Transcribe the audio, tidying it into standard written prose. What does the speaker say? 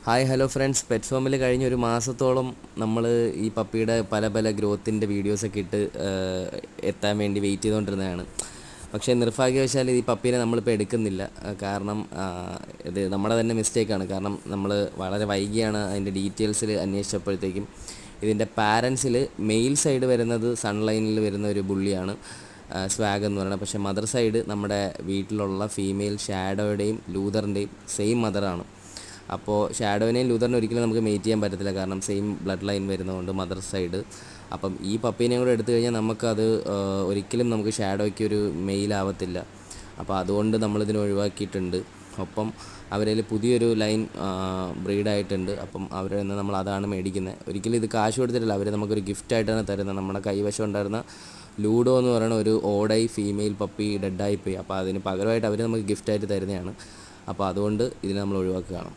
Hi hello friends, pet ഫാമിൽ കഴിഞ്ഞ ഒരു മാസത്തോളം നമ്മൾ ഈ പപ്പിയുടെ പല പല ഗ്രോത്തിൻ്റെ വീഡിയോസൊക്കെ ഇട്ട് എത്താൻ വേണ്ടി വെയിറ്റ് ചെയ്തുകൊണ്ടിരുന്നതാണ്. പക്ഷേ നിർഭാഗ്യവശാൽ ഈ പപ്പീനെ നമ്മളിപ്പോൾ എടുക്കുന്നില്ല. കാരണം ഇത് നമ്മുടെ തന്നെ മിസ്റ്റേക്കാണ്. കാരണം നമ്മൾ വളരെ വൈകിയാണ് അതിൻ്റെ ഡീറ്റെയിൽസിൽ അന്വേഷിച്ചപ്പോഴത്തേക്കും ഇതിൻ്റെ പാരൻസിൽ മെയിൽ സൈഡ് വരുന്നത് സൺലൈനിൽ വരുന്ന ഒരു ബുള്ളിയാണ്, സ്വാഗ് എന്ന് പറയുന്നത്. പക്ഷേ മദർ സൈഡ് നമ്മുടെ വീട്ടിലുള്ള ഫീമെയിൽ ഷാഡോയുടെയും ലൂതറിൻ്റെയും സെയിം മദറാണ്. അപ്പോൾ ഷാഡോവിനെയും ലൂതറിനും ഒരിക്കലും നമുക്ക് മേറ്റ് ചെയ്യാൻ പറ്റത്തില്ല, കാരണം സെയിം ബ്ലഡ് ലൈൻ വരുന്നതുകൊണ്ട് മദർ സൈഡ്. അപ്പം ഈ പപ്പീനെയും കൂടെ എടുത്തു കഴിഞ്ഞാൽ നമുക്കത് ഒരിക്കലും നമുക്ക് ഷാഡോയ്ക്ക് ഒരു മെയിലാവത്തില്ല. അപ്പോൾ അതുകൊണ്ട് നമ്മളിതിനെ ഒഴിവാക്കിയിട്ടുണ്ട്. ഒപ്പം അവരിൽ പുതിയൊരു ലൈൻ ബ്രീഡായിട്ടുണ്ട്. അപ്പം അവരിൽ നിന്ന് നമ്മൾ അതാണ് മേടിക്കുന്നത്. ഒരിക്കലും ഇത് കാശ് കൊടുത്തിട്ടില്ല, അവർ നമുക്കൊരു ഗിഫ്റ്റായിട്ടാണ് തരുന്നത്. നമ്മുടെ കൈവശം ഉണ്ടായിരുന്ന ലൂഡോ എന്ന് പറയുന്ന ഒരു ഓഡൈ ഫീമെയിൽ പപ്പി ഡെഡായിപ്പോയി. അപ്പോൾ അതിന് പകരമായിട്ട് അവർ നമുക്ക് ഗിഫ്റ്റായിട്ട് തരുന്നതാണ്. അപ്പോൾ അതുകൊണ്ട് ഇതിനെ നമ്മൾ ഒഴിവാക്കുകയാണ്.